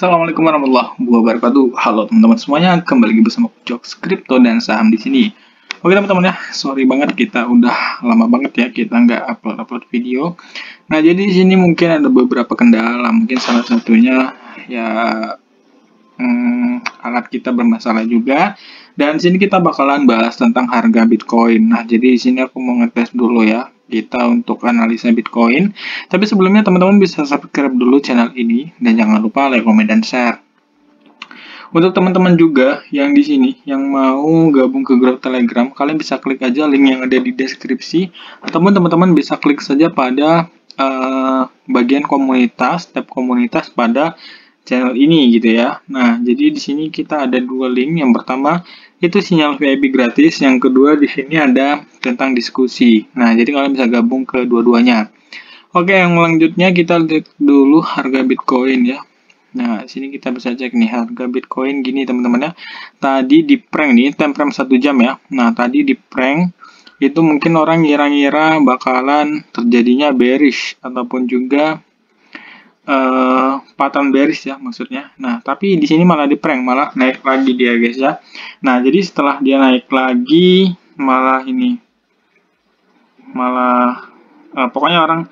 Assalamualaikum warahmatullahi wabarakatuh. Halo teman-teman semuanya, kembali lagi bersama Jokes Kripto dan Saham di sini. Oke teman-teman ya, sorry banget kita udah lama banget ya kita nggak upload video. Nah jadi di sini mungkin ada beberapa kendala, mungkin salah satunya ya alat kita bermasalah juga. Dan di sini kita bakalan bahas tentang harga Bitcoin. Nah jadi di sini aku mau ngetes dulu ya kita untuk analisa Bitcoin. Tapi sebelumnya teman-teman bisa subscribe dulu channel ini dan jangan lupa like, comment, dan share. Untuk teman-teman juga yang di sini yang mau gabung ke grup Telegram, kalian bisa klik aja link yang ada di deskripsi ataupun teman-teman bisa klik saja pada bagian komunitas, tab komunitas pada channel ini gitu ya. Nah, jadi di sini kita ada dua link. Yang pertama itu sinyal VIP gratis, yang kedua di sini ada tentang diskusi. Nah, jadi kalian bisa gabung ke dua-duanya. Oke, yang selanjutnya kita lihat dulu harga Bitcoin ya. Nah, sini kita bisa cek nih harga Bitcoin gini teman-teman ya. Tadi di prank nih, time frame 1 jam ya. Nah, tadi di prank itu mungkin orang ngira-ngira bakalan terjadinya bearish ataupun juga pattern bearish ya maksudnya. Nah, tapi di sini malah di prank, malah naik lagi dia guys ya. Nah, jadi setelah dia naik lagi malah ini pokoknya orang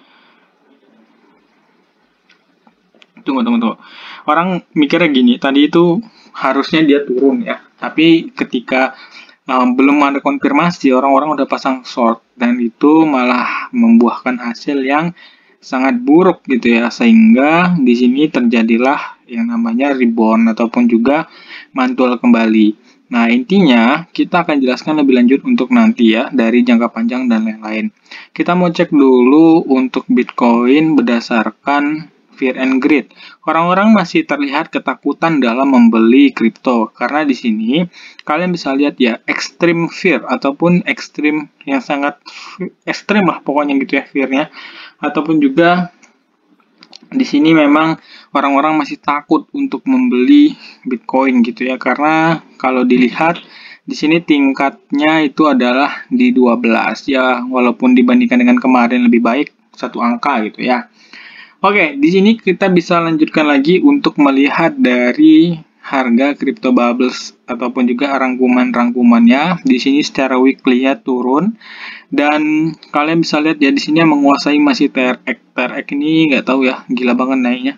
tunggu. Orang mikirnya gini, tadi itu harusnya dia turun ya. Tapi ketika belum ada konfirmasi, orang-orang udah pasang short dan itu malah membuahkan hasil yang sangat buruk gitu ya. Sehingga di sini terjadilah yang namanya rebound ataupun juga mantul kembali. Nah, intinya kita akan jelaskan lebih lanjut untuk nanti ya dari jangka panjang dan lain-lain. Kita mau cek dulu untuk Bitcoin berdasarkan fear and greed. Orang-orang masih terlihat ketakutan dalam membeli kripto karena di sini kalian bisa lihat ya extreme fear ataupun extreme yang sangat ekstrim lah pokoknya gitu ya fear-nya, ataupun juga di sini memang orang-orang masih takut untuk membeli Bitcoin gitu ya, karena kalau dilihat di sini tingkatnya itu adalah di 12 ya, walaupun dibandingkan dengan kemarin lebih baik satu angka gitu ya. Oke, di sini kita bisa lanjutkan lagi untuk melihat dari harga crypto bubbles ataupun juga rangkuman-rangkumannya. Di sini secara weekly ya turun dan kalian bisa lihat ya di sini yang menguasai masih TRX. TRX ini nggak tahu ya, gila banget naiknya.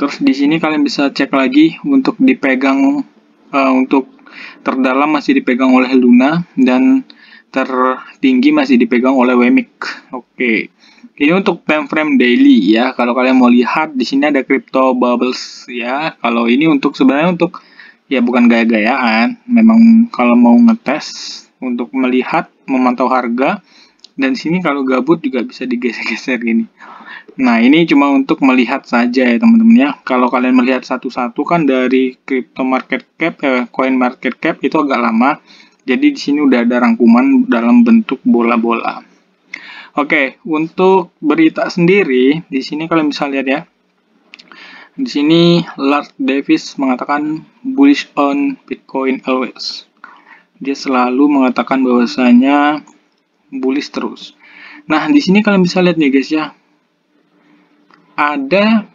Terus di sini kalian bisa cek lagi untuk dipegang untuk terdalam masih dipegang oleh Luna dan tertinggi masih dipegang oleh WMIC. Oke. Ini untuk time frame daily ya. Kalau kalian mau lihat di sini ada crypto bubbles ya. Kalau ini untuk sebenarnya untuk ya bukan gaya-gayaan. Memang kalau mau ngetes untuk melihat memantau harga, dan sini kalau gabut juga bisa digeser-geser gini. Nah, ini cuma untuk melihat saja ya teman-teman ya. Kalau kalian melihat satu-satu kan dari crypto market cap, coin market cap itu agak lama. Jadi di sini udah ada rangkuman dalam bentuk bola-bola. Oke, untuk berita sendiri di sini kalian bisa lihat ya. Di sini Lord Davis mengatakan bullish on Bitcoin always. Dia selalu mengatakan bahwasanya bullish terus. Nah, di sini kalian bisa lihat nih guys ya. Ada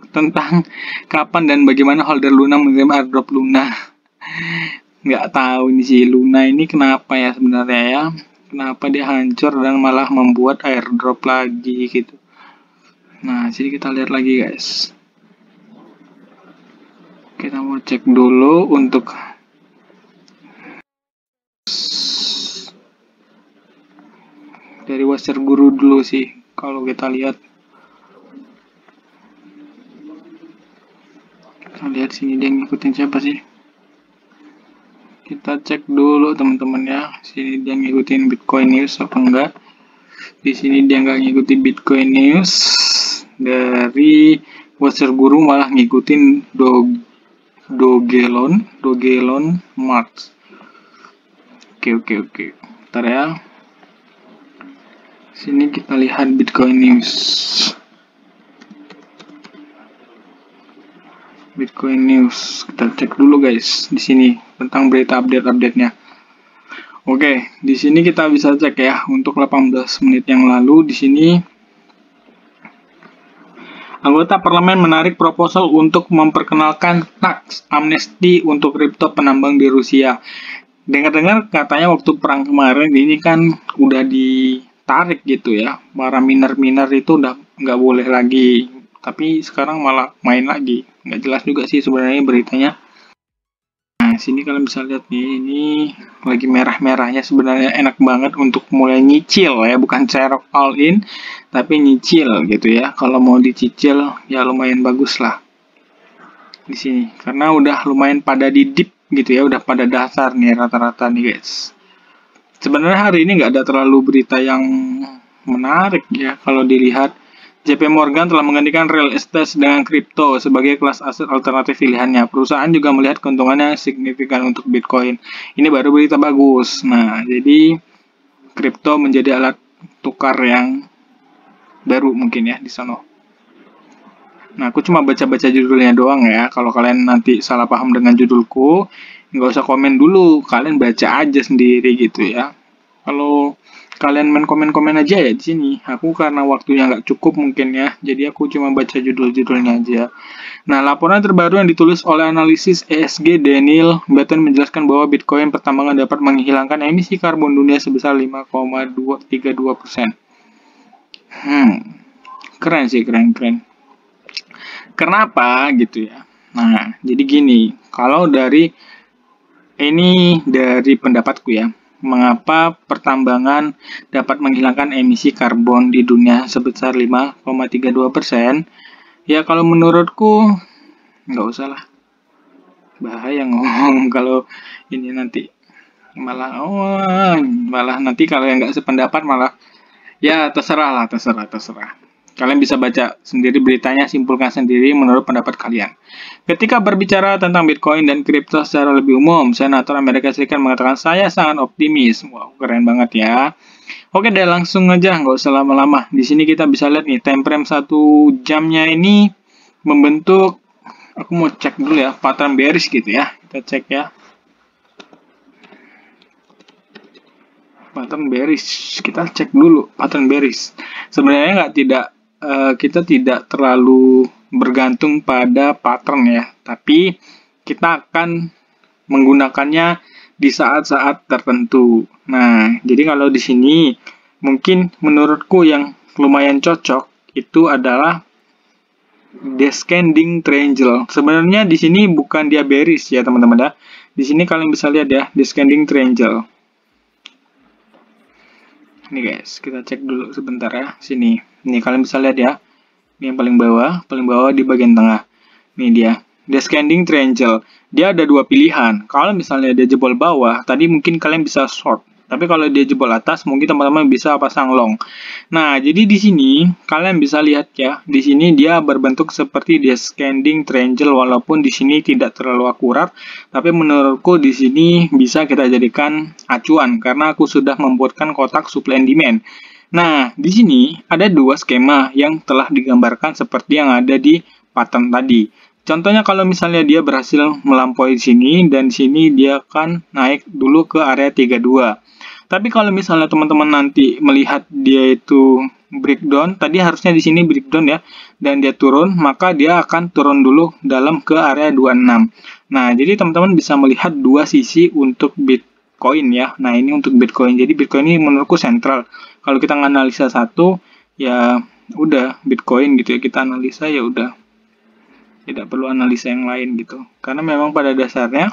tentang kapan dan bagaimana holder Luna menerima airdrop Luna. Nggak tahu ini sih Luna ini kenapa ya sebenarnya ya. Kenapa dia hancur dan malah membuat airdrop lagi gitu. Nah, sini kita lihat lagi guys. Kita mau cek dulu untuk dari Washer Guru dulu sih. Kalau kita lihat sini dia ngikutin siapa sih. Kita cek dulu teman-teman ya. Sini dia ngikutin Bitcoin News apa enggak. Di sini dia nggak ngikutin Bitcoin News. Dari Washer Guru malah ngikutin Dogelon March. Oke. Bentar ya. Sini kita lihat Bitcoin News. Bitcoin News. Kita cek dulu guys di sini tentang berita update-nya. Oke, di sini kita bisa cek ya untuk 18 menit yang lalu di sini Anggota parlemen menarik proposal untuk memperkenalkan tax amnesty untuk kripto penambang di Rusia. Dengar-dengar katanya waktu perang kemarin ini kan udah ditarik gitu ya. Para miner-miner itu udah nggak boleh lagi. Tapi sekarang malah main lagi. Nggak jelas juga sih sebenarnya beritanya. Nah, sini kalian bisa lihat nih, ini lagi merah-merahnya, sebenarnya enak banget untuk mulai nyicil ya, bukan cerok all in, tapi nyicil gitu ya. Kalau mau dicicil ya lumayan bagus lah di sini, karena udah lumayan pada di dip gitu ya, udah pada dasar nih rata-rata nih guys. Sebenarnya hari ini nggak ada terlalu berita yang menarik ya kalau dilihat. JP Morgan telah menggantikan real estate dengan kripto sebagai kelas aset alternatif pilihannya. Perusahaan juga melihat keuntungannya signifikan untuk Bitcoin. Ini baru berita bagus. Nah, jadi kripto menjadi alat tukar yang baru mungkin ya di sana. Nah, aku cuma baca-baca judulnya doang ya. Kalau kalian nanti salah paham dengan judulku, nggak usah komen dulu. Kalian baca aja sendiri gitu ya. Kalau kalian main komen-komen aja ya di sini. Aku karena waktunya nggak cukup mungkin ya, jadi aku cuma baca judul-judulnya aja. Nah, laporan terbaru yang ditulis oleh analisis ESG Daniel Batten menjelaskan bahwa Bitcoin pertambangan dapat menghilangkan emisi karbon dunia sebesar 5,232%. Keren sih, keren. Kenapa gitu ya? Nah, jadi gini, kalau dari pendapatku ya, mengapa pertambangan dapat menghilangkan emisi karbon di dunia sebesar 5,32%? Ya kalau menurutku nggak usah lah, bahaya ngomong kalau ini nanti malah nanti kalau yang nggak sependapat malah ya terserah. Kalian bisa baca sendiri beritanya, simpulkan sendiri menurut pendapat kalian. Ketika berbicara tentang Bitcoin dan kripto secara lebih umum, Senator Amerika Serikat mengatakan saya sangat optimis. Wow, keren banget ya. Oke deh, langsung aja, nggak usah lama-lama. Di sini kita bisa lihat nih, time frame 1 jamnya ini membentuk, aku mau cek dulu ya, pattern bearish gitu ya. Kita cek ya. Pattern bearish, kita cek dulu pattern bearish. Sebenarnya kita tidak terlalu bergantung pada pattern ya, tapi kita akan menggunakannya di saat-saat tertentu. Nah, jadi kalau di sini mungkin menurutku yang lumayan cocok itu adalah descending triangle. Sebenarnya di sini bukan dia bearish ya teman-teman ya. Di sini kalian bisa lihat ya, descending triangle. Ini guys, kita cek dulu sebentar ya. Sini. Ini kalian bisa lihat ya. Ini yang paling bawah di bagian tengah. Ini dia. Descending triangle. Dia ada dua pilihan. Kalau misalnya dia jebol bawah, tadi mungkin kalian bisa short. Tapi kalau dia jebol atas, mungkin teman-teman bisa pasang long. Nah, jadi di sini kalian bisa lihat ya, di sini dia berbentuk seperti descending triangle walaupun di sini tidak terlalu akurat, tapi menurutku di sini bisa kita jadikan acuan karena aku sudah membuatkan kotak supply and demand. Nah, di sini ada dua skema yang telah digambarkan seperti yang ada di pattern tadi. Contohnya kalau misalnya dia berhasil melampaui sini dan sini dia akan naik dulu ke area 32. Tapi kalau misalnya teman-teman nanti melihat dia itu breakdown, tadi harusnya di sini breakdown ya, dan dia turun, maka dia akan turun dulu dalam ke area 26. Nah, jadi teman-teman bisa melihat dua sisi untuk Bitcoin ya. Nah, ini untuk Bitcoin. Jadi Bitcoin ini menurutku sentral. Kalau kita analisa satu, ya udah Bitcoin gitu ya, kita analisa ya udah. Tidak perlu analisa yang lain gitu. Karena memang pada dasarnya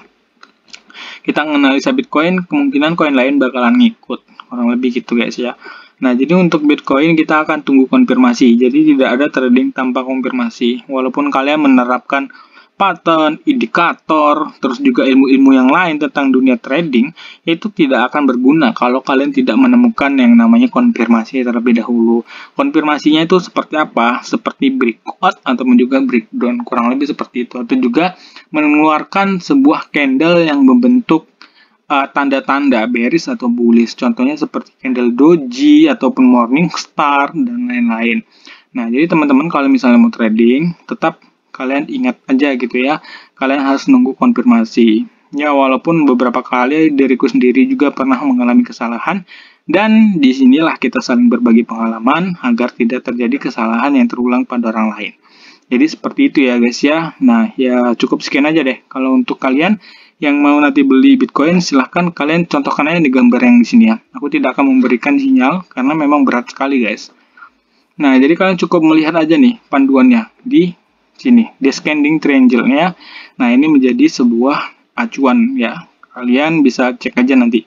kita menganalisa Bitcoin, kemungkinan koin lain bakalan ngikut. Kurang lebih gitu guys ya. Nah, jadi untuk Bitcoin kita akan tunggu konfirmasi. Jadi tidak ada trading tanpa konfirmasi. Walaupun kalian menerapkan pattern, indikator, terus juga ilmu-ilmu yang lain tentang dunia trading, itu tidak akan berguna kalau kalian tidak menemukan yang namanya konfirmasi terlebih dahulu. Konfirmasinya itu seperti apa? Seperti breakout ataupun juga breakdown, kurang lebih seperti itu. Atau juga mengeluarkan sebuah candle yang membentuk tanda-tanda bearish atau bullish. Contohnya seperti candle doji ataupun morning star dan lain-lain. Nah, jadi teman-teman kalau misalnya mau trading, tetap kalian ingat aja gitu ya, kalian harus nunggu konfirmasi. Ya, walaupun beberapa kali diriku sendiri juga pernah mengalami kesalahan, dan disinilah kita saling berbagi pengalaman agar tidak terjadi kesalahan yang terulang pada orang lain. Jadi seperti itu ya guys ya. Nah ya cukup sekian aja deh. Kalau untuk kalian yang mau nanti beli Bitcoin, silahkan kalian contohkan aja di gambar yang di sini ya. Aku tidak akan memberikan sinyal karena memang berat sekali guys. Nah jadi kalian cukup melihat aja nih panduannya di sini, Descending Triangle-nya. Nah ini menjadi sebuah acuan ya. Kalian bisa cek aja nanti,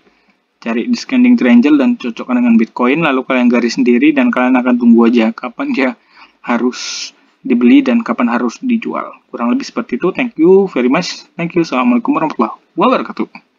cari Descending Triangle dan cocokkan dengan Bitcoin, lalu kalian garis sendiri dan kalian akan tunggu aja kapan dia harus dibeli dan kapan harus dijual. Kurang lebih seperti itu. Thank you very much. Thank you. Assalamualaikum warahmatullahi wabarakatuh.